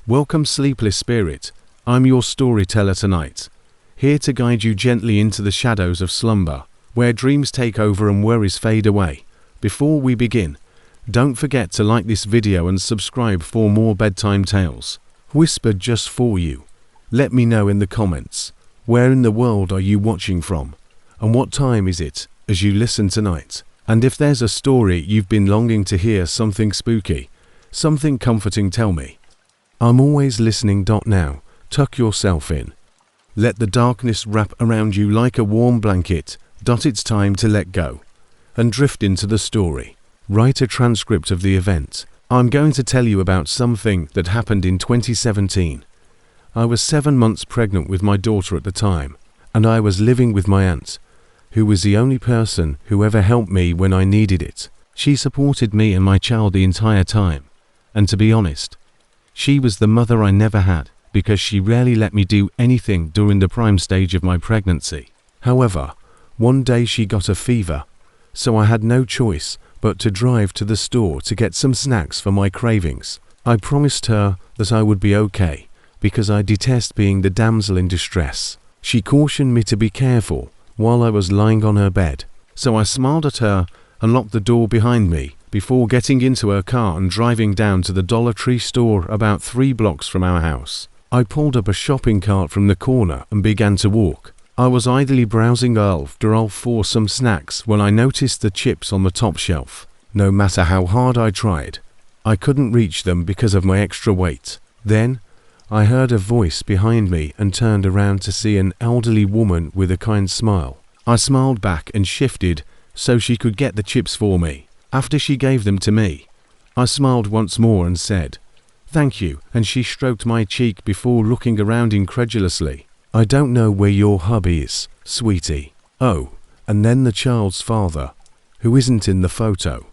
Welcome, sleepless spirit. I'm your storyteller tonight, here to guide you gently into the shadows of slumber, where dreams take over and worries fade away. Before we begin, don't forget to like this video and subscribe for more bedtime tales, whispered just for you. Let me know in the comments, where in the world are you watching from, and what time is it as you listen tonight? And if there's a story you've been longing to hear, something spooky, something comforting, tell me. I'm always listening. Now, tuck yourself in. Let the darkness wrap around you like a warm blanket. It's time to let go and drift into the story. Write a transcript of the event. I'm going to tell you about something that happened in 2017. I was 7 months pregnant with my daughter at the time, and I was living with my aunt, who was the only person who ever helped me when I needed it. She supported me and my child the entire time, and to be honest, she was the mother I never had, because she rarely let me do anything during the prime stage of my pregnancy. However, one day she got a fever, so I had no choice but to drive to the store to get some snacks for my cravings. I promised her that I would be okay, because I detest being the damsel in distress. She cautioned me to be careful while I was lying on her bed, so I smiled at her and locked the door behind me before getting into her car and driving down to the Dollar Tree store about 3 blocks from our house. I pulled up a shopping cart from the corner and began to walk. I was idly browsing aisle for some snacks when I noticed the chips on the top shelf. No matter how hard I tried, I couldn't reach them because of my extra weight. Then, I heard a voice behind me and turned around to see an elderly woman with a kind smile. I smiled back and shifted so she could get the chips for me. After she gave them to me, I smiled once more and said, "Thank you," and she stroked my cheek before looking around incredulously. "I don't know where your hubby is, sweetie." Oh, and then the child's father, who isn't in the photo,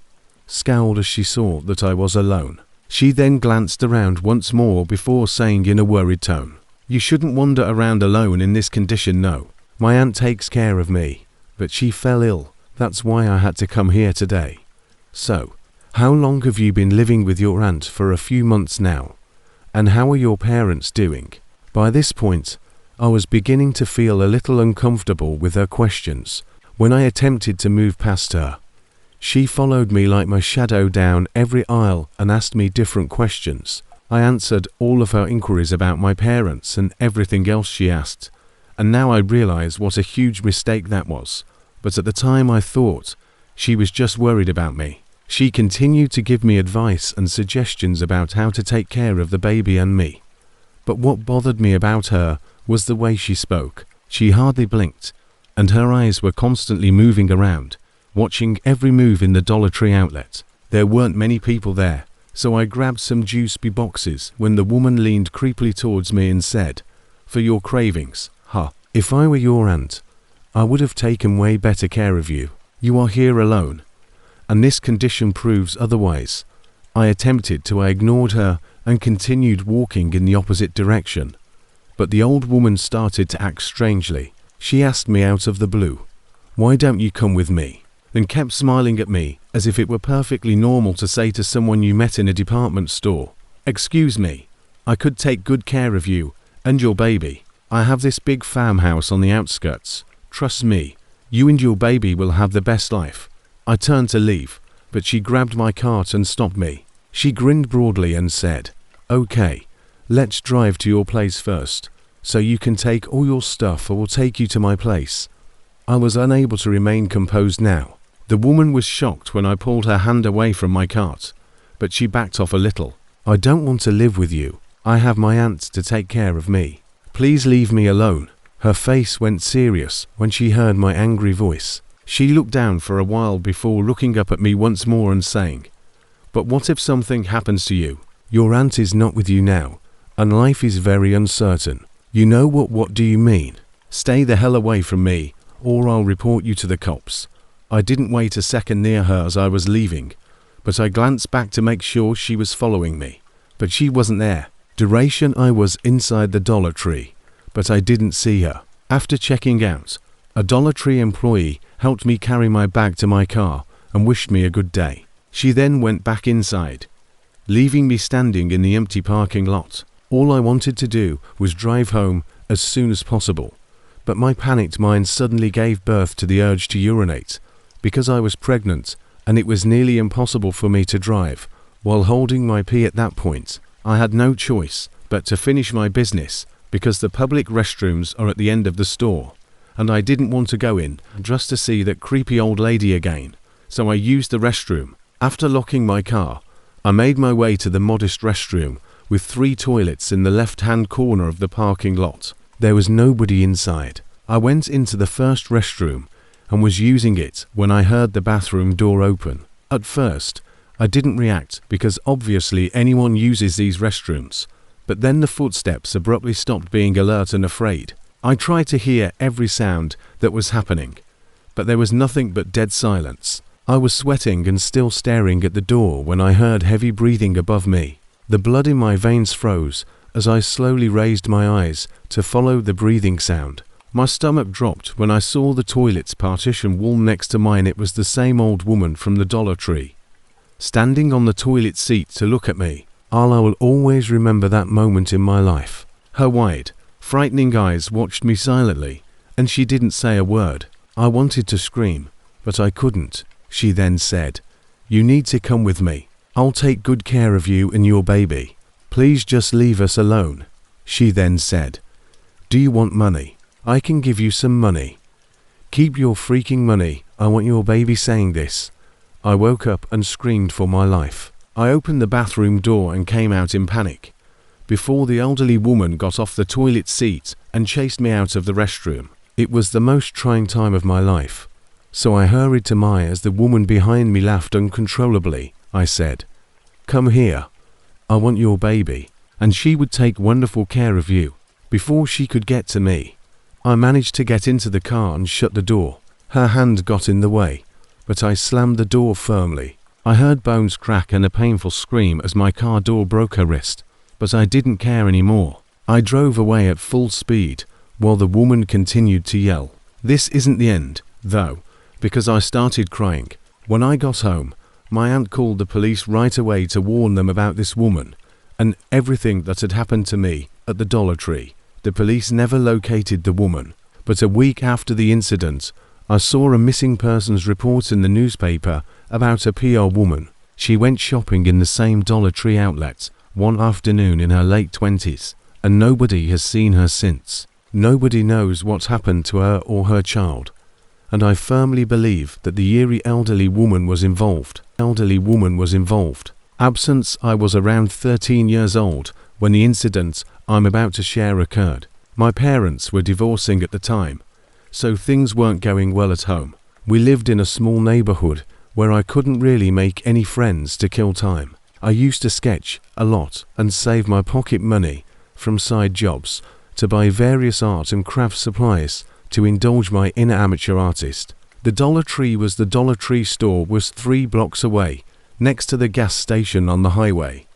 scowled as she saw that I was alone. She then glanced around once more before saying in a worried tone, "You shouldn't wander around alone in this condition, no. My aunt takes care of me, but she fell ill. That's why I had to come here today." So, how long have you been living with your aunt? For a few months now. And how are your parents doing? By this point, I was beginning to feel a little uncomfortable with her questions. When I attempted to move past her, she followed me like my shadow down every aisle and asked me different questions. I answered all of her inquiries about my parents and everything else she asked, and now I realize what a huge mistake that was. But at the time I thought she was just worried about me. She continued to give me advice and suggestions about how to take care of the baby and me. But what bothered me about her was the way she spoke. She hardly blinked, and her eyes were constantly moving around, watching every move in the Dollar Tree outlet. There weren't many people there, so I grabbed some juice boxes when the woman leaned creepily towards me and said, "For your cravings, huh? If I were your aunt, I would have taken way better care of you. You are here alone, and this condition proves otherwise." I attempted to. I ignored her and continued walking in the opposite direction. But the old woman started to act strangely. She asked me out of the blue, "Why don't you come with me?" and kept smiling at me as if it were perfectly normal to say to someone you met in a department store, "Excuse me, I could take good care of you and your baby. I have this big farmhouse on the outskirts. Trust me, you and your baby will have the best life." I turned to leave, but she grabbed my cart and stopped me. She grinned broadly and said, "Okay, let's drive to your place first, so you can take all your stuff, or we'll take you to my place." I was unable to remain composed now. The woman was shocked when I pulled her hand away from my cart, but she backed off a little. "I don't want to live with you. I have my aunt to take care of me. Please leave me alone." Her face went serious when she heard my angry voice. She looked down for a while before looking up at me once more and saying, "But what if something happens to you? Your aunt is not with you now, and life is very uncertain." "You know what? What do you mean? Stay the hell away from me, or I'll report you to the cops." I didn't wait a second near her as I was leaving, but I glanced back to make sure she was following me. But she wasn't there. Duration I was inside the Dollar Tree, but I didn't see her. After checking out, a Dollar Tree employee helped me carry my bag to my car and wished me a good day. She then went back inside, leaving me standing in the empty parking lot. All I wanted to do was drive home as soon as possible. But my panicked mind suddenly gave birth to the urge to urinate, because I was pregnant and it was nearly impossible for me to drive while holding my pee at that point. I had no choice but to finish my business because the public restrooms are at the end of the store, and I didn't want to go in just to see that creepy old lady again, so I used the restroom. After locking my car, I made my way to the modest restroom with 3 toilets in the left-hand corner of the parking lot. There was nobody inside. I went into the first restroom and was using it when I heard the bathroom door open. At first, I didn't react because obviously anyone uses these restrooms, but then the footsteps abruptly stopped being alert and afraid. I tried to hear every sound that was happening, but there was nothing but dead silence. I was sweating and still staring at the door when I heard heavy breathing above me. The blood in my veins froze as I slowly raised my eyes to follow the breathing sound. My stomach dropped when I saw the toilet's partition wall next to mine. It was the same old woman from the Dollar Tree, standing on the toilet seat to look at me. I will always remember that moment in my life. Her wide, frightening eyes watched me silently, and she didn't say a word. I wanted to scream, but I couldn't. She then said, "You need to come with me. I'll take good care of you and your baby. Please just leave us alone." She then said, "Do you want money? I can give you some money. Keep your freaking money. I want your baby." Saying this, I woke up and screamed for my life. I opened the bathroom door and came out in panic before the elderly woman got off the toilet seat and chased me out of the restroom. It was the most trying time of my life, so I hurried to Maya as the woman behind me laughed uncontrollably. I said, "Come here. I want your baby, and she would take wonderful care of you." Before she could get to me, I managed to get into the car and shut the door. Her hand got in the way, but I slammed the door firmly. I heard bones crack and a painful scream as my car door broke her wrist, but I didn't care anymore. I drove away at full speed while the woman continued to yell. This isn't the end, though, because I started crying. When I got home, my aunt called the police right away to warn them about this woman and everything that had happened to me at the Dollar Tree. The police never located the woman, but a week after the incident, I saw a missing persons report in the newspaper about a PR woman. She went shopping in the same Dollar Tree outlet one afternoon in her late 20s, and nobody has seen her since. Nobody knows what happened to her or her child, and I firmly believe that the eerie elderly woman was involved. Absence, I was around 13 years old when the incident I'm about to share occurred. My parents were divorcing at the time, so things weren't going well at home. We lived in a small neighborhood where I couldn't really make any friends to kill time. I used to sketch a lot and save my pocket money from side jobs to buy various art and craft supplies to indulge my inner amateur artist. The Dollar Tree store was 3 blocks away, next to the gas station on the highway,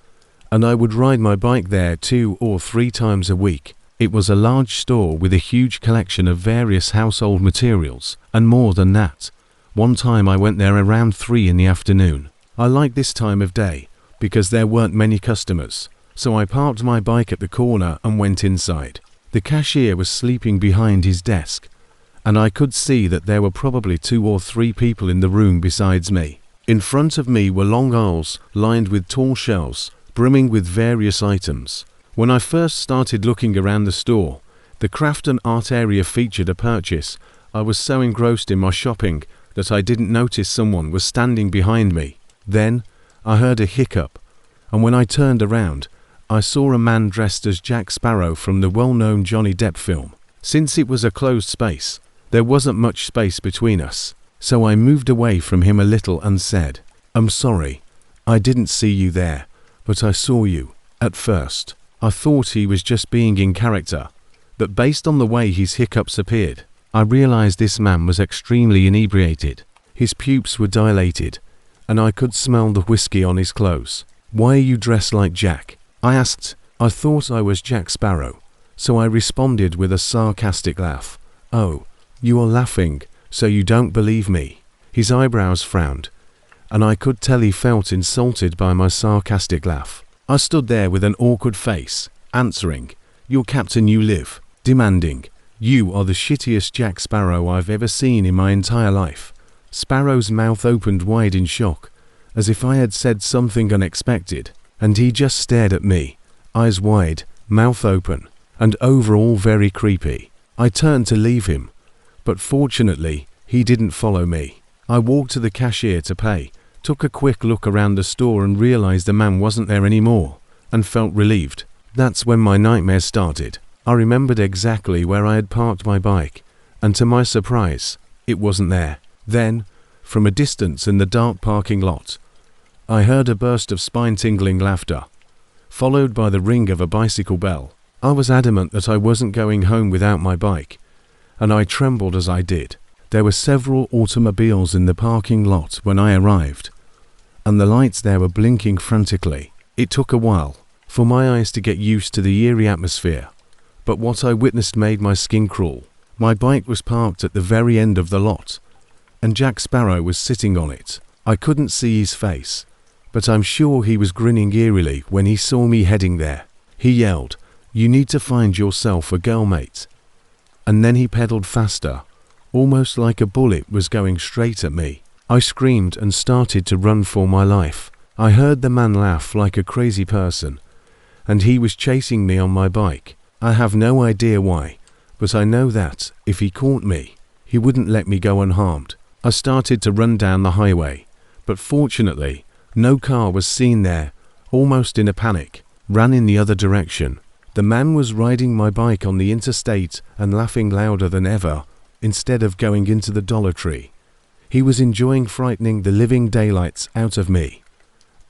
and I would ride my bike there 2 or 3 times a week. It was a large store with a huge collection of various household materials, and more than that. One time I went there around 3 in the afternoon. I liked this time of day because there weren't many customers, so I parked my bike at the corner and went inside. The cashier was sleeping behind his desk, and I could see that there were probably 2 or 3 people in the room besides me. In front of me were long aisles lined with tall shelves, brimming with various items. When I first started looking around the store, the craft and art area featured a purchase. I was so engrossed in my shopping that I didn't notice someone was standing behind me. Then, I heard a hiccup, and when I turned around, I saw a man dressed as Jack Sparrow from the well-known Johnny Depp film. Since it was a closed space, there wasn't much space between us, so I moved away from him a little and said, "I'm sorry, I didn't see you there, but I saw you." At first, I thought he was just being in character, but based on the way his hiccups appeared, I realized this man was extremely inebriated. His pupils were dilated, and I could smell the whiskey on his clothes. "Why are you dressed like Jack?" I asked. I thought I was Jack Sparrow, so I responded with a sarcastic laugh. "Oh, you are laughing, so you don't believe me." His eyebrows frowned, and I could tell he felt insulted by my sarcastic laugh. I stood there with an awkward face, Answering, "Your captain, you live." Demanding, "You are the shittiest Jack Sparrow I've ever seen in my entire life." Sparrow's mouth opened wide in shock, as if I had said something unexpected, and he just stared at me, eyes wide, mouth open, and overall very creepy. I turned to leave him, but fortunately, he didn't follow me. I walked to the cashier to pay, took a quick look around the store and realized the man wasn't there anymore, and felt relieved. That's when my nightmare started. I remembered exactly where I had parked my bike, and to my surprise, it wasn't there. Then, from a distance in the dark parking lot, I heard a burst of spine-tingling laughter, followed by the ring of a bicycle bell. I was adamant that I wasn't going home without my bike, and I trembled as I did. There were several automobiles in the parking lot when I arrived, and the lights there were blinking frantically. It took a while for my eyes to get used to the eerie atmosphere, but what I witnessed made my skin crawl. My bike was parked at the very end of the lot, and Jack Sparrow was sitting on it. I couldn't see his face, but I'm sure he was grinning eerily when he saw me heading there. He yelled, "You need to find yourself a girl, mate." And then he pedaled faster, almost like a bullet was going straight at me. I screamed and started to run for my life. I heard the man laugh like a crazy person, and he was chasing me on my bike. I have no idea why, but I know that, if he caught me, he wouldn't let me go unharmed. I started to run down the highway, but fortunately, no car was seen there. Almost in a panic, ran in the other direction. The man was riding my bike on the interstate and laughing louder than ever, instead of going into the Dollar Tree. He was enjoying frightening the living daylights out of me,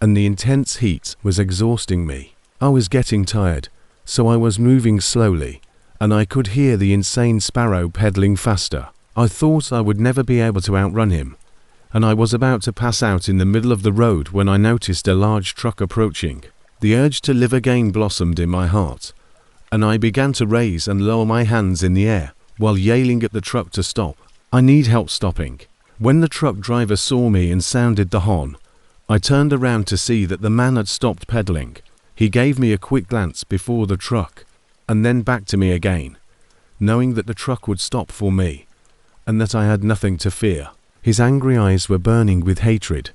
and the intense heat was exhausting me. I was getting tired, so I was moving slowly, and I could hear the insane Sparrow pedaling faster. I thought I would never be able to outrun him, and I was about to pass out in the middle of the road when I noticed a large truck approaching. The urge to live again blossomed in my heart, and I began to raise and lower my hands in the air while yelling at the truck to stop. "I need help stopping." When the truck driver saw me and sounded the horn, I turned around to see that the man had stopped pedaling. He gave me a quick glance before the truck, and then back to me again, knowing that the truck would stop for me, and that I had nothing to fear. His angry eyes were burning with hatred,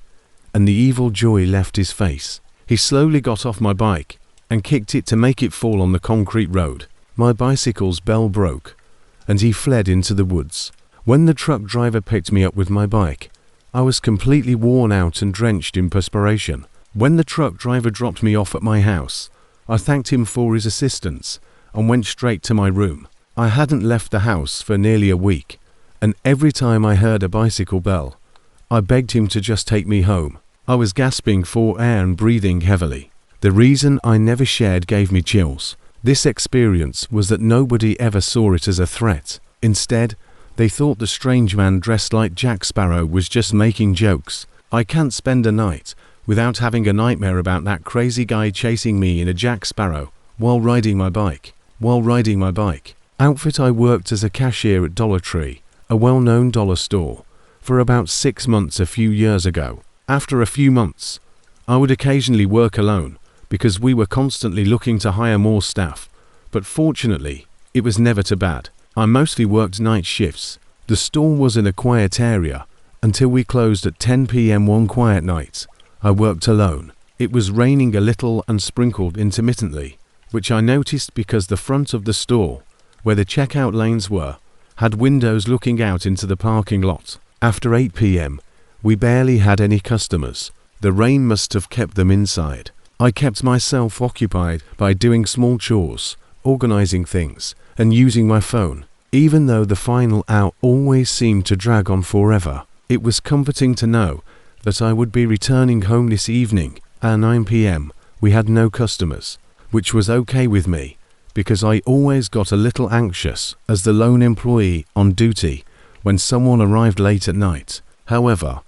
and the evil joy left his face. He slowly got off my bike and kicked it to make it fall on the concrete road. My bicycle's bell broke, and he fled into the woods. When the truck driver picked me up with my bike, I was completely worn out and drenched in perspiration. When the truck driver dropped me off at my house, I thanked him for his assistance and went straight to my room. I hadn't left the house for nearly a week, and every time I heard a bicycle bell, I begged him to just take me home. I was gasping for air and breathing heavily. The reason I never shared gave me chills. This experience was that nobody ever saw it as a threat. Instead, they thought the strange man dressed like Jack Sparrow was just making jokes. I can't spend a night without having a nightmare about that crazy guy chasing me in a Jack Sparrow while riding my bike. Outfit: I worked as a cashier at Dollar Tree, a well-known dollar store, for about 6 months a few years ago. After a few months, I would occasionally work alone because we were constantly looking to hire more staff, but fortunately, it was never too bad. I mostly worked night shifts. The store was in a quiet area until we closed at 10 p.m. one quiet night. I worked alone. It was raining a little and sprinkled intermittently, which I noticed because the front of the store, where the checkout lanes were, had windows looking out into the parking lot. After 8 p.m., we barely had any customers. The rain must have kept them inside. I kept myself occupied by doing small chores, organizing things, and using my phone. Even though the final hour always seemed to drag on forever, it was comforting to know that I would be returning home this evening. At 9 p.m., we had no customers, which was okay with me, because I always got a little anxious as the lone employee on duty when someone arrived late at night. However,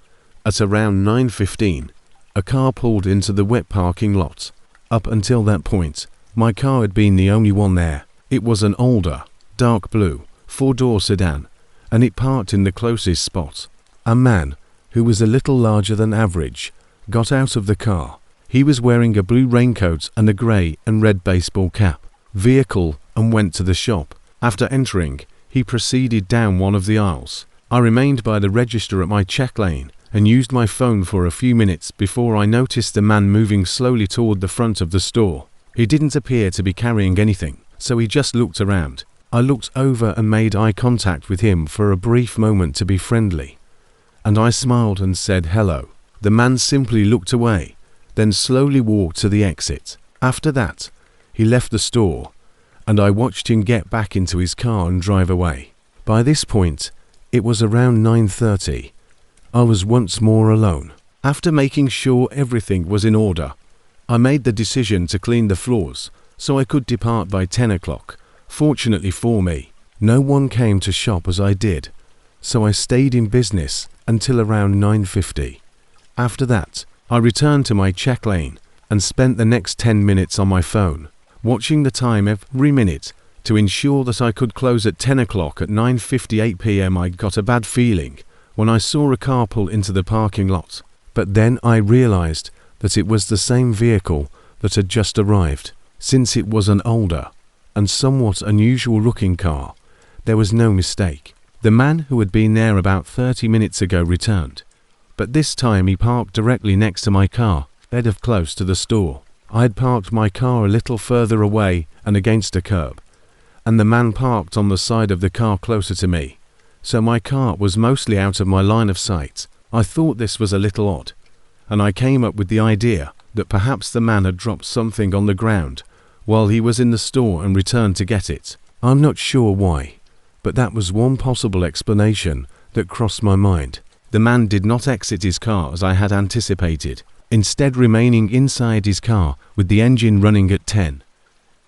at around 9:15, a car pulled into the wet parking lot. Up until that point, my car had been the only one there. It was an older, dark blue, 4-door sedan, and it parked in the closest spot. A man, who was a little larger than average, got out of the car. He was wearing a blue raincoat and a grey and red baseball cap. vehicle and went to the shop. After entering, he proceeded down one of the aisles. I remained by the register at my check lane and used my phone for a few minutes before I noticed a man moving slowly toward the front of the store. He didn't appear to be carrying anything, so he just looked around. I looked over and made eye contact with him for a brief moment to be friendly, and I smiled and said hello. The man simply looked away, then slowly walked to the exit. After that, he left the store, and I watched him get back into his car and drive away. By this point, it was around 9:30. I was once more alone. After making sure everything was in order, I made the decision to clean the floors so I could depart by 10 o'clock. Fortunately for me, no one came to shop as I did, so I stayed in business until around 9:50. After that, I returned to my check lane and spent the next 10 minutes on my phone, watching the time every minute to ensure that I could close at 10 o'clock. At 9:58 p.m. I got a bad feeling when I saw a car pull into the parking lot, but then I realized that it was the same vehicle that had just arrived. Since it was an older and somewhat unusual looking car, there was no mistake. The man who had been there about 30 minutes ago returned, but this time he parked directly next to my car, instead of close to the store. I had parked my car a little further away and against a curb, and the man parked on the side of the car closer to me, so my car was mostly out of my line of sight. I thought this was a little odd, and I came up with the idea that perhaps the man had dropped something on the ground while he was in the store and returned to get it. I'm not sure why, but that was one possible explanation that crossed my mind. The man did not exit his car as I had anticipated, instead remaining inside his car with the engine running at 10.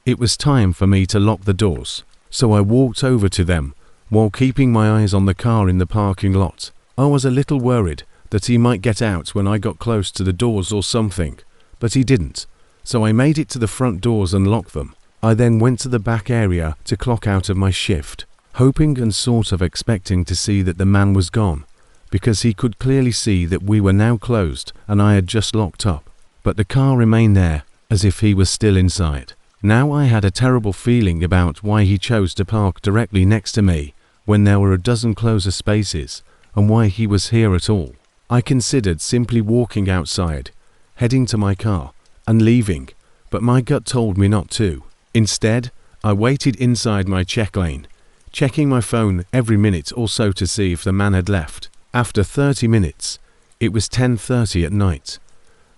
It was time for me to lock the doors, so I walked over to them while keeping my eyes on the car in the parking lot. I was a little worried that he might get out when I got close to the doors or something, but he didn't, so I made it to the front doors and locked them. I then went to the back area to clock out of my shift, hoping and sort of expecting to see that the man was gone, because he could clearly see that we were now closed and I had just locked up, but the car remained there as if he was still inside. Now I had a terrible feeling about why he chose to park directly next to me when there were a dozen closer spaces, and why he was here at all. I considered simply walking outside, heading to my car, and leaving, but my gut told me not to. Instead, I waited inside my check lane, checking my phone every minute or so to see if the man had left. After 30 minutes, it was 10:30 at night,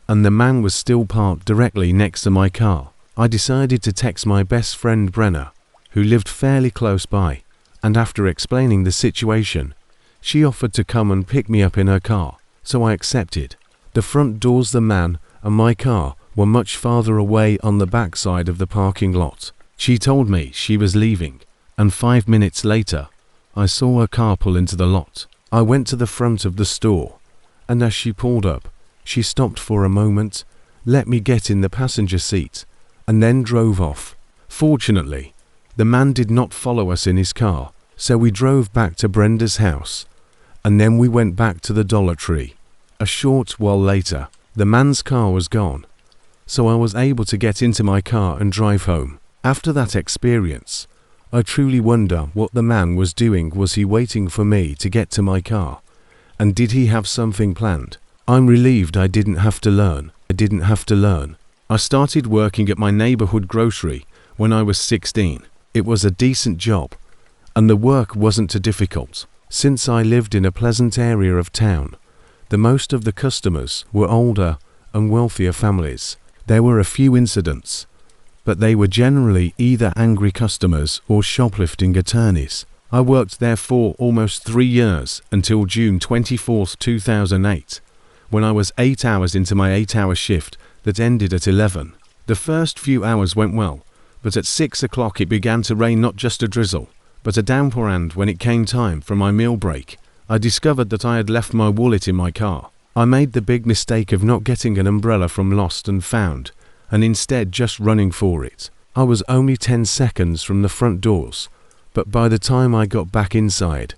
and the man was still parked directly next to my car. I decided to text my best friend Brenna, who lived fairly close by, and after explaining the situation, she offered to come and pick me up in her car, so I accepted. The front doors, the man and my car were much farther away on the back side of the parking lot. She told me she was leaving, and 5 minutes later, I saw her car pull into the lot. I went to the front of the store, and as she pulled up, she stopped for a moment, let me get in the passenger seat, and then drove off. Fortunately, the man did not follow us in his car, so we drove back to Brenda's house, and then we went back to the Dollar Tree. A short while later, the man's car was gone, so I was able to get into my car and drive home. After that experience, I truly wonder what the man was doing. Was he waiting for me to get to my car? And did he have something planned? I'm relieved I didn't have to learn. I started working at my neighborhood grocery when I was 16. It was a decent job, and the work wasn't too difficult. Since I lived in a pleasant area of town, the most of the customers were older and wealthier families. There were a few incidents, but they were generally either angry customers or shoplifting attorneys. I worked there for almost 3 years until June 24, 2008, when I was 8 hours into my 8-hour shift that ended at 11. The first few hours went well, but at 6 o'clock it began to rain, not just a drizzle, but a downpour, and when it came time for my meal break, I discovered that I had left my wallet in my car. I made the big mistake of not getting an umbrella from Lost and Found, and instead just running for it. I was only 10 seconds from the front doors, but by the time I got back inside,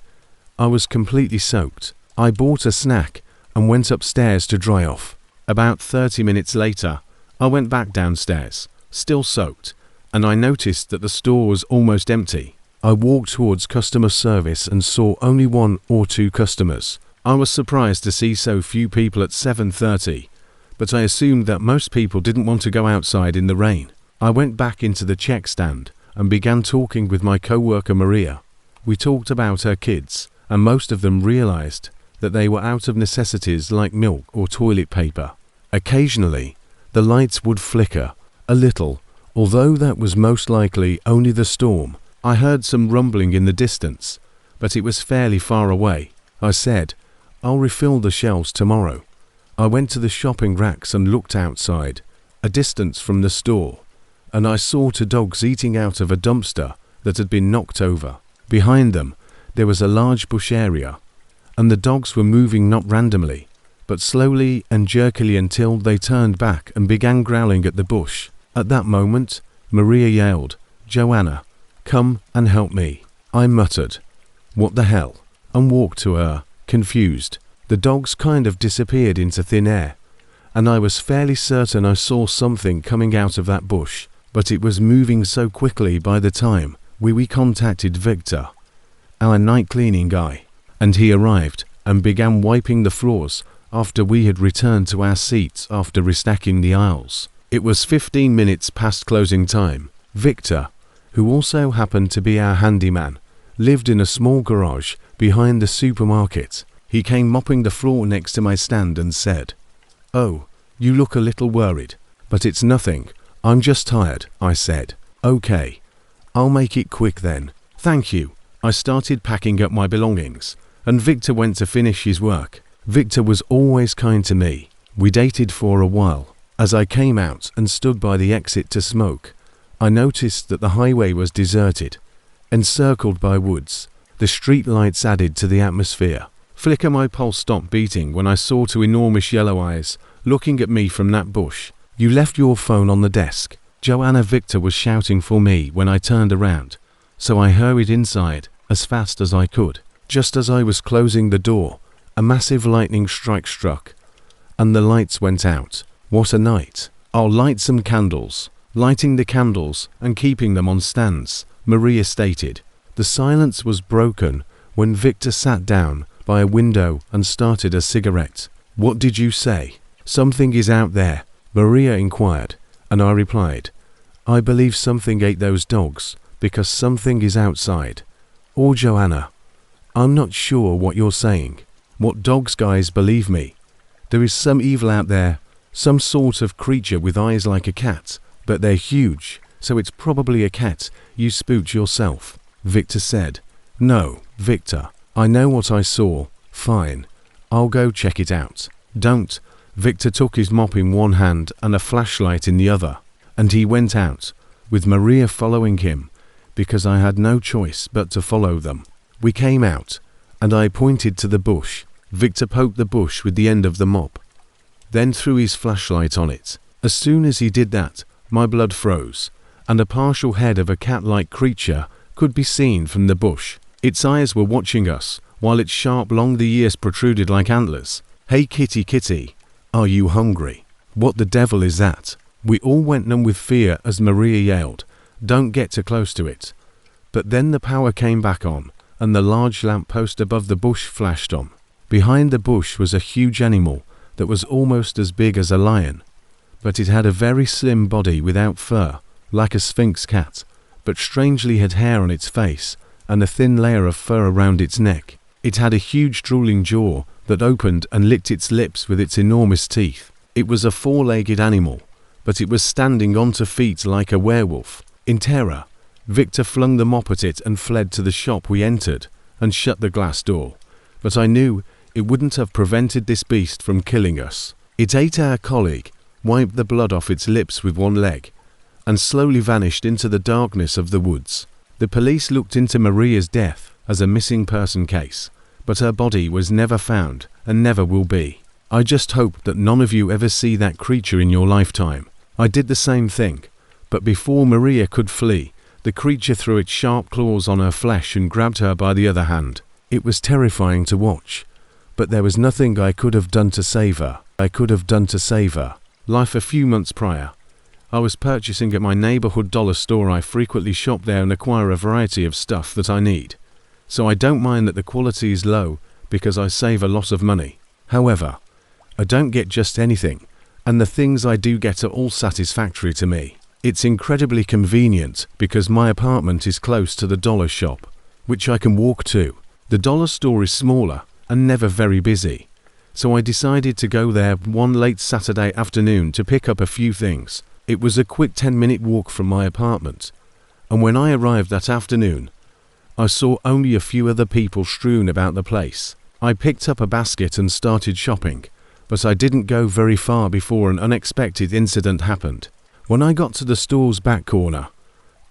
I was completely soaked. I bought a snack and went upstairs to dry off. About 30 minutes later, I went back downstairs, still soaked, and I noticed that the store was almost empty. I walked towards customer service and saw only 1 or 2 customers. I was surprised to see so few people at 7:30, but I assumed that most people didn't want to go outside in the rain. I went back into the check stand and began talking with my coworker Maria. We talked about her kids, and most of them realized that they were out of necessities like milk or toilet paper. Occasionally, the lights would flicker a little, although that was most likely only the storm. I heard some rumbling in the distance, but it was fairly far away. I said, "I'll refill the shelves tomorrow." I went to the shopping racks and looked outside, a distance from the store, and I saw 2 dogs eating out of a dumpster that had been knocked over. Behind them, there was a large bush area, and the dogs were moving not randomly, but slowly and jerkily until they turned back and began growling at the bush. At that moment, Maria yelled, "Joanna, come and help me." I muttered, "What the hell?" and walked to her, confused. The dogs kind of disappeared into thin air, and I was fairly certain I saw something coming out of that bush, but it was moving so quickly by the time we contacted Victor, our night cleaning guy, and he arrived and began wiping the floors after we had returned to our seats after restacking the aisles. It was 15 minutes past closing time. Victor, who also happened to be our handyman, lived in a small garage behind the supermarket. He came mopping the floor next to my stand and said, "Oh, you look a little worried, but it's nothing. I'm just tired," I said. "Okay, I'll make it quick then. Thank you." I started packing up my belongings, and Victor went to finish his work. Victor was always kind to me. We dated for a while. As I came out and stood by the exit to smoke, I noticed that the highway was deserted, encircled by woods. The street lights added to the atmosphere. Flicker, my pulse stopped beating when I saw 2 enormous yellow eyes looking at me from that bush. "You left your phone on the desk." Joanna, Victor was shouting for me when I turned around, so I hurried inside as fast as I could. Just as I was closing the door, a massive lightning strike struck, and the lights went out. What a night. "I'll light some candles." Lighting the candles and keeping them on stands, Maria stated. The silence was broken when Victor sat down by a window and started a cigarette. "What did you say?" "Something is out there," Maria inquired, and I replied, "I believe something ate those dogs because something is outside." "Or Joanna, I'm not sure what you're saying." "What dogs, guys, believe me. There is some evil out there, some sort of creature with eyes like a cat, but they're huge, so it's probably a cat you spooked yourself," Victor said. "No, Victor, I know what I saw. Fine, I'll go check it out." "Don't." Victor took his mop in one hand and a flashlight in the other, and he went out, with Maria following him, because I had no choice but to follow them. We came out, and I pointed to the bush. Victor poked the bush with the end of the mop, then threw his flashlight on it. As soon as he did that, my blood froze, and a partial head of a cat-like creature could be seen from the bush. Its eyes were watching us, while its sharp long ears protruded like antlers. "Hey kitty kitty, are you hungry?" "What the devil is that?" We all went numb with fear as Maria yelled, "Don't get too close to it." But then the power came back on, and the large lamp post above the bush flashed on. Behind the bush was a huge animal that was almost as big as a lion, but it had a very slim body without fur, like a sphinx cat, but strangely had hair on its face and a thin layer of fur around its neck. It had a huge drooling jaw that opened and licked its lips with its enormous teeth. It was a 4-legged animal, but it was standing on 2 feet like a werewolf. In terror, Victor flung the mop at it and fled to the shop we entered and shut the glass door. But I knew it wouldn't have prevented this beast from killing us. It ate our colleague, wiped the blood off its lips with one leg, and slowly vanished into the darkness of the woods. The police looked into Maria's death as a missing person case, but her body was never found and never will be. I just hope that none of you ever see that creature in your lifetime. I did the same thing, but before Maria could flee, the creature threw its sharp claws on her flesh and grabbed her by the other hand. It was terrifying to watch, but there was nothing I could have done to save her. Life a few months prior, I was purchasing at my neighborhood dollar store. I frequently shop there and acquire a variety of stuff that I need. So I don't mind that the quality is low because I save a lot of money. However, I don't get just anything, and the things I do get are all satisfactory to me. It's incredibly convenient because my apartment is close to the dollar shop, which I can walk to. The dollar store is smaller and never very busy, so I decided to go there one late Saturday afternoon to pick up a few things. It was a quick 10-minute walk from my apartment, and when I arrived that afternoon, I saw only a few other people strewn about the place. I picked up a basket and started shopping, but I didn't go very far before an unexpected incident happened. When I got to the store's back corner,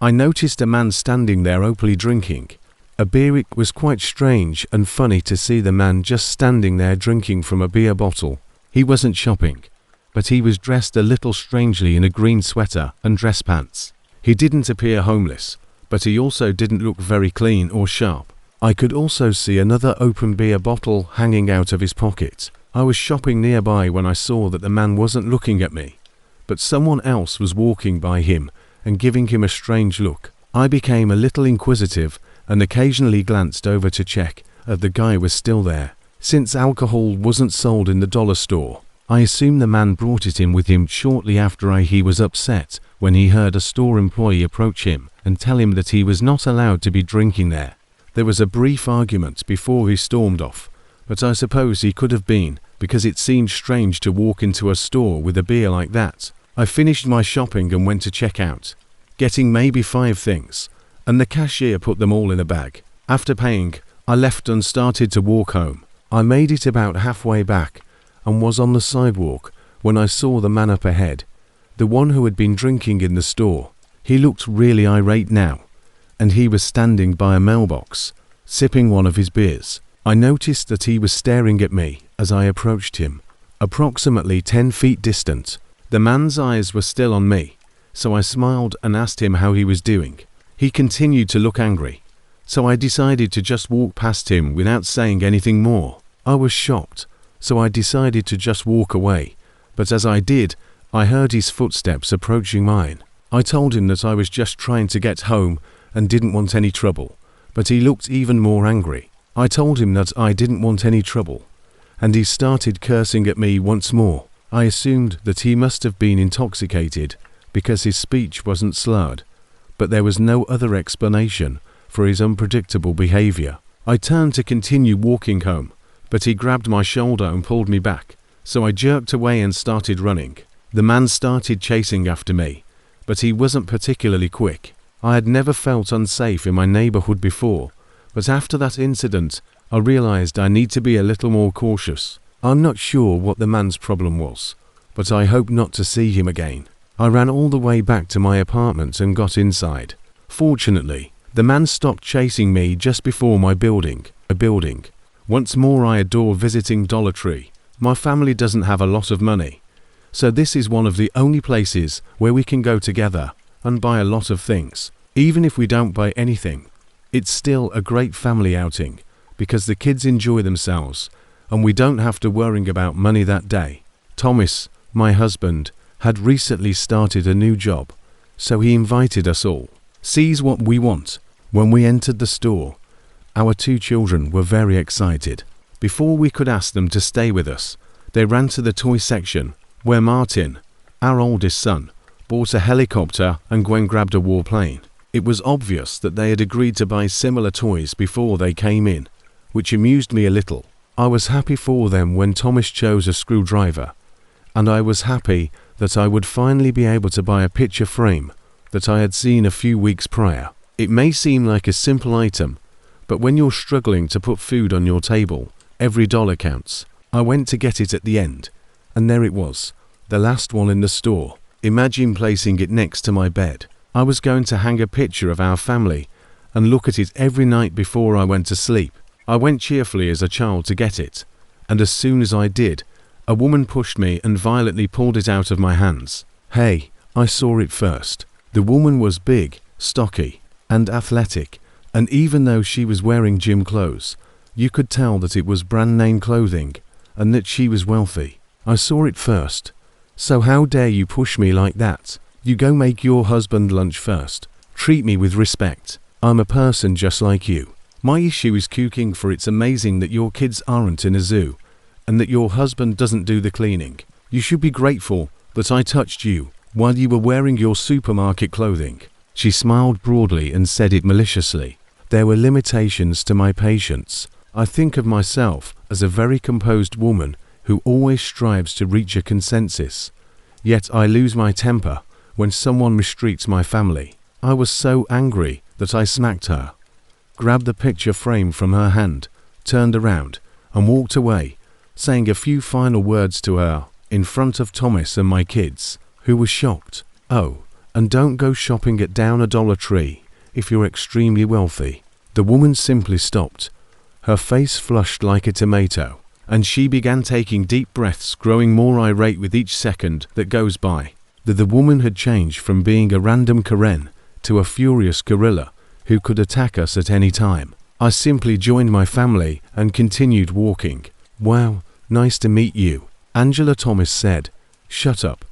I noticed a man standing there openly drinking a beer. It was quite strange and funny to see the man just standing there drinking from a beer bottle. He wasn't shopping, but he was dressed a little strangely in a green sweater and dress pants. He didn't appear homeless, but he also didn't look very clean or sharp. I could also see another open beer bottle hanging out of his pocket. I was shopping nearby when I saw that the man wasn't looking at me, but someone else was walking by him and giving him a strange look. I became a little inquisitive and occasionally glanced over to check if the guy was still there. Since alcohol wasn't sold in the dollar store, I assumed the man brought it in with him shortly after. He was upset when he heard a store employee approach him and tell him that he was not allowed to be drinking there. There was a brief argument before he stormed off, but I suppose he could have been, because it seemed strange to walk into a store with a beer like that. I finished my shopping and went to check out, getting maybe 5 things, and the cashier put them all in a bag. After paying, I left and started to walk home. I made it about halfway back and was on the sidewalk when I saw the man up ahead, the one who had been drinking in the store. He looked really irate now, and he was standing by a mailbox, sipping one of his beers. I noticed that he was staring at me as I approached him, approximately 10 feet distant. The man's eyes were still on me, so I smiled and asked him how he was doing. He continued to look angry, so I decided to just walk past him without saying anything more. I was shocked, so I decided to just walk away, but as I did, I heard his footsteps approaching mine. I told him that I was just trying to get home and didn't want any trouble, but he looked even more angry. I told him that I didn't want any trouble, and he started cursing at me once more. I assumed that he must have been intoxicated because his speech wasn't slurred, but there was no other explanation for his unpredictable behavior. I turned to continue walking home, but he grabbed my shoulder and pulled me back, so I jerked away and started running. The man started chasing after me, but he wasn't particularly quick. I had never felt unsafe in my neighborhood before, but after that incident, I realized I need to be a little more cautious. I'm not sure what the man's problem was, but I hope not to see him again. I ran all the way back to my apartment and got inside. Fortunately, the man stopped chasing me just before my building. Once more, I adore visiting Dollar Tree. My family doesn't have a lot of money, so this is one of the only places where we can go together and buy a lot of things. Even if we don't buy anything, it's still a great family outing because the kids enjoy themselves and we don't have to worry about money that day. Thomas, my husband, had recently started a new job, so he invited us all. Sees what we want. When we entered the store, our 2 children were very excited. Before we could ask them to stay with us, they ran to the toy section, where Martin, our oldest son, bought a helicopter and Gwen grabbed a warplane. It was obvious that they had agreed to buy similar toys before they came in, which amused me a little. I was happy for them when Thomas chose a screwdriver, and I was happy that I would finally be able to buy a picture frame that I had seen a few weeks prior. It may seem like a simple item, but when you're struggling to put food on your table, every dollar counts. I went to get it at the end, and there it was, the last one in the store. Imagine placing it next to my bed. I was going to hang a picture of our family and look at it every night before I went to sleep. I went cheerfully as a child to get it, and as soon as I did, a woman pushed me and violently pulled it out of my hands. Hey, I saw it first. The woman was big, stocky, and athletic, and even though she was wearing gym clothes, you could tell that it was brand name clothing and that she was wealthy. I saw it first. So how dare you push me like that? You go make your husband lunch first. Treat me with respect. I'm a person just like you. My issue is cooking, for it's amazing that your kids aren't in a zoo and that your husband doesn't do the cleaning. You should be grateful that I touched you while you were wearing your supermarket clothing." She smiled broadly and said it maliciously. There were limitations to my patience. I think of myself as a very composed woman who always strives to reach a consensus. Yet I lose my temper when someone mistreats my family. I was so angry that I smacked her, grabbed the picture frame from her hand, turned around, and walked away, saying a few final words to her in front of Thomas and my kids, who were shocked. "Oh, and don't go shopping at down a Dollar Tree if you're extremely wealthy." The woman simply stopped. Her face flushed like a tomato, and she began taking deep breaths, growing more irate with each second that goes by. The woman had changed from being a random Karen to a furious gorilla who could attack us at any time. I simply joined my family and continued walking. "Wow, nice to meet you," Angela Thomas said. "Shut up."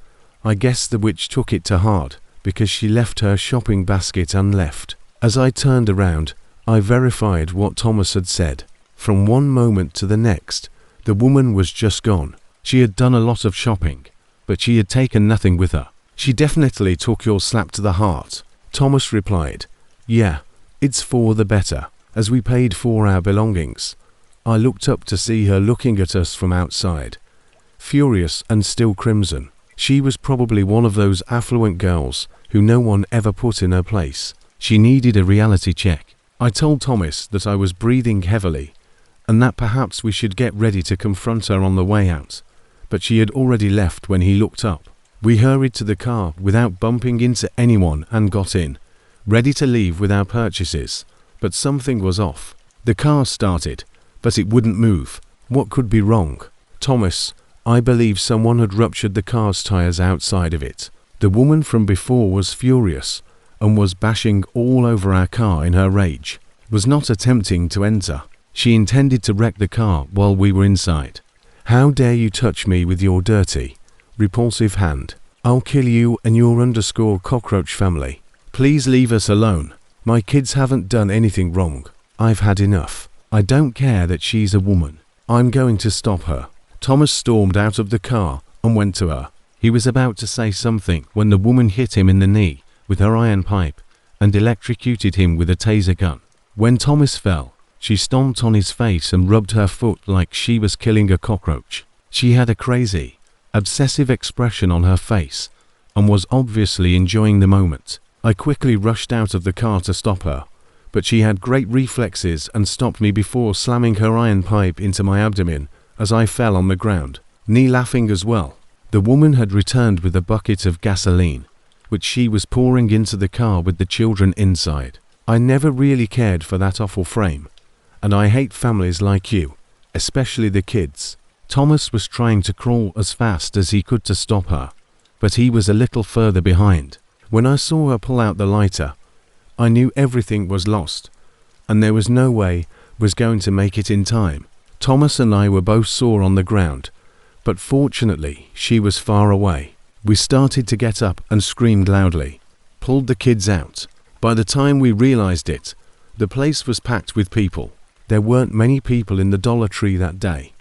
I guess the witch took it to heart because she left her shopping basket unleft. As I turned around, I verified what Thomas had said. From one moment to the next, the woman was just gone. She had done a lot of shopping, but she had taken nothing with her. "She definitely took your slap to the heart," Thomas replied. "Yeah, it's for the better." As we paid for our belongings, I looked up to see her looking at us from outside, furious and still crimson. She was probably one of those affluent girls who no one ever put in her place. She needed a reality check. I told Thomas that I was breathing heavily and that perhaps we should get ready to confront her on the way out, but she had already left when he looked up. We hurried to the car without bumping into anyone and got in, ready to leave with our purchases, but something was off. The car started, but it wouldn't move. What could be wrong? "Thomas, I believe someone had ruptured the car's tires outside of it." The woman from before was furious and was bashing all over our car in her rage. Was not attempting to enter. She intended to wreck the car while we were inside. "How dare you touch me with your dirty, repulsive hand? I'll kill you and your _cockroach family. Please leave us alone. My kids haven't done anything wrong. I've had enough. I don't care that she's a woman. I'm going to stop her." Thomas stormed out of the car and went to her. He was about to say something when the woman hit him in the knee with her iron pipe and electrocuted him with a taser gun. When Thomas fell, she stomped on his face and rubbed her foot like she was killing a cockroach. She had a crazy, obsessive expression on her face and was obviously enjoying the moment. I quickly rushed out of the car to stop her, but she had great reflexes and stopped me before slamming her iron pipe into my abdomen as I fell on the ground, knee laughing as well. The woman had returned with a bucket of gasoline, which she was pouring into the car with the children inside. I never really cared for that awful frame, and I hate families like you, especially the kids. Thomas was trying to crawl as fast as he could to stop her, but he was a little further behind. When I saw her pull out the lighter, I knew everything was lost, and there was no way was going to make it in time. Thomas and I were both sore on the ground, but fortunately she was far away. We started to get up and screamed loudly, pulled the kids out. By the time we realized it, the place was packed with people. There weren't many people in the Dollar Tree that day,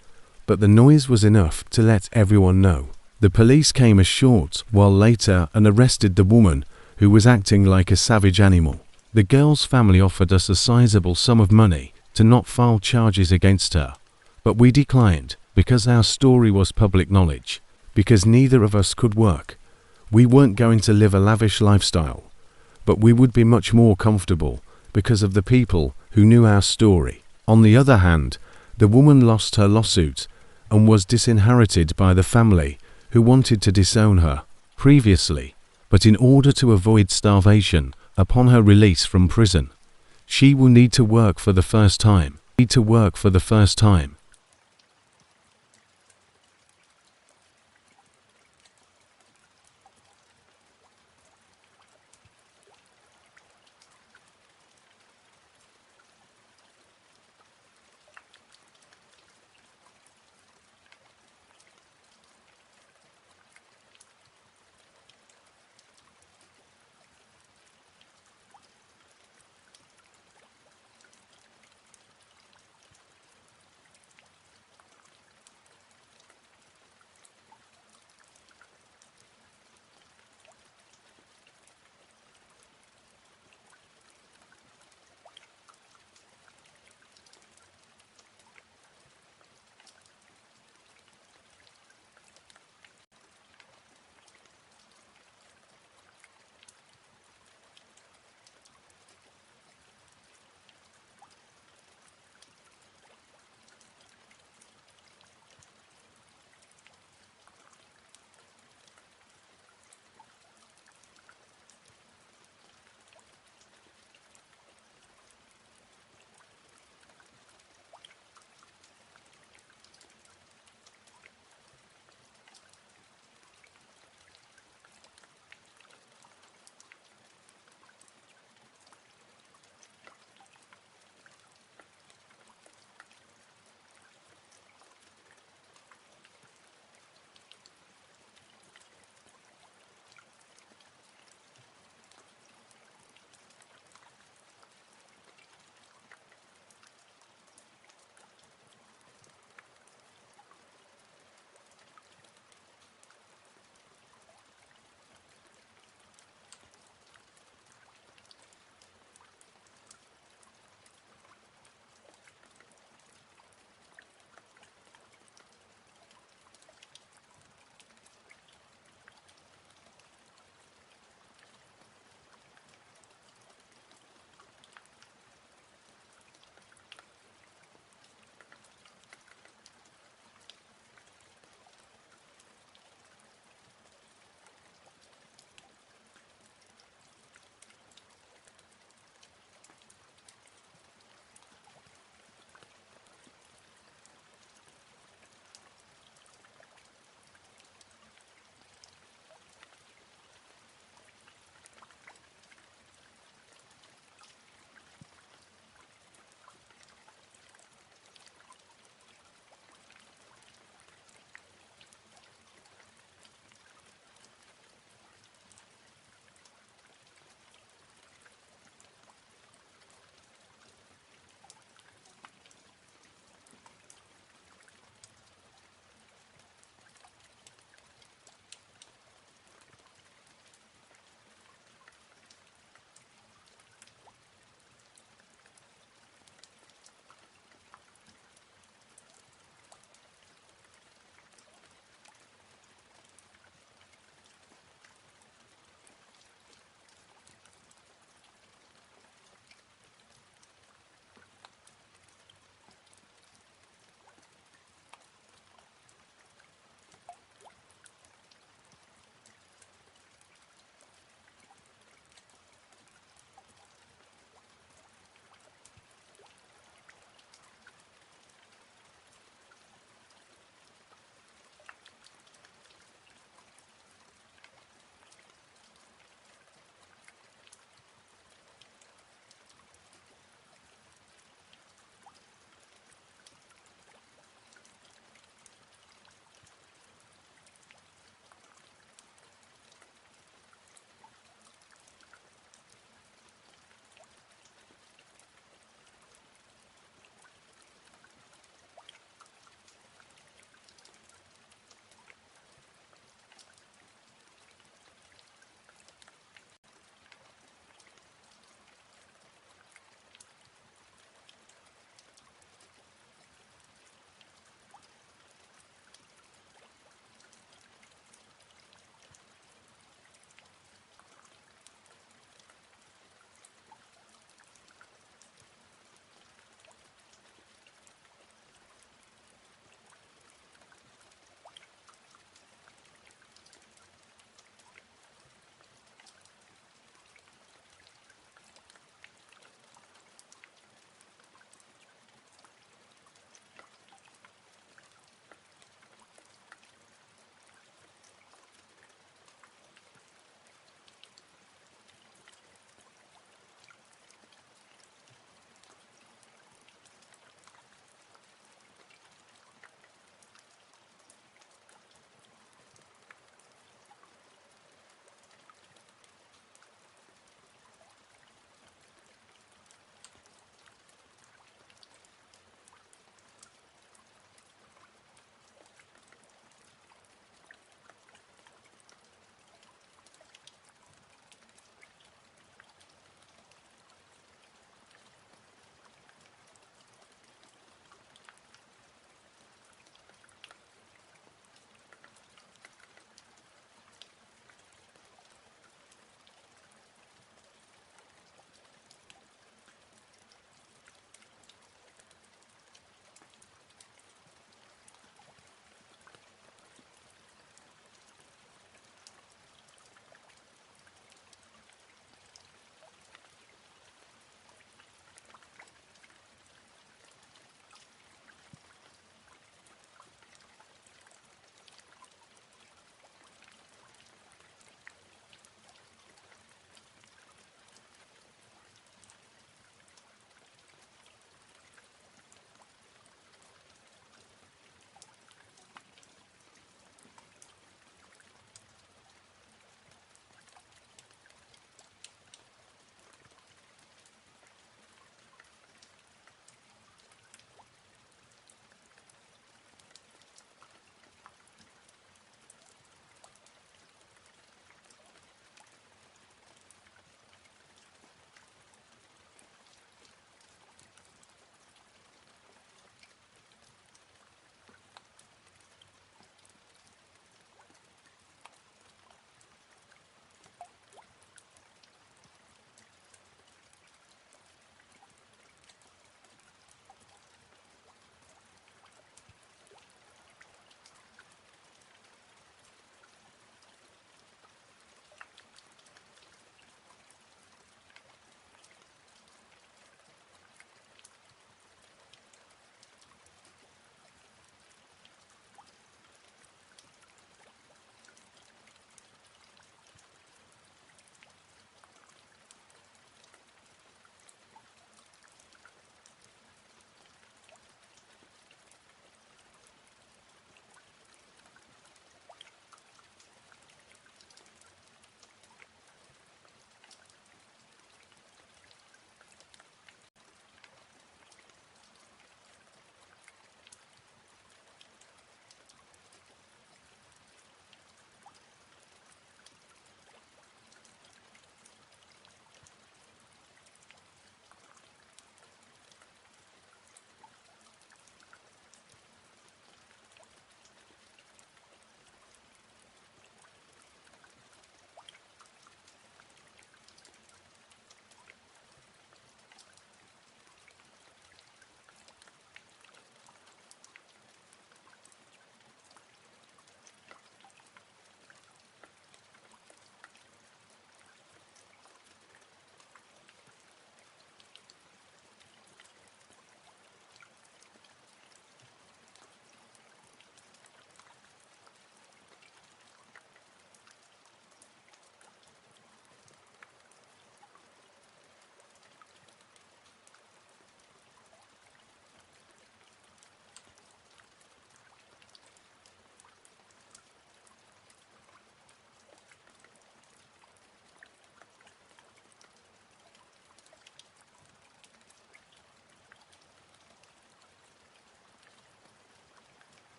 but the noise was enough to let everyone know. The police came a short while later and arrested the woman who was acting like a savage animal. The girl's family offered us a sizable sum of money to not file charges against her, but we declined because our story was public knowledge. Because neither of us could work. We weren't going to live a lavish lifestyle, but we would be much more comfortable because of the people who knew our story. On the other hand, the woman lost her lawsuit and was disinherited by the family who wanted to disown her previously, but in order to avoid starvation upon her release from prison, she will need to work for the first time.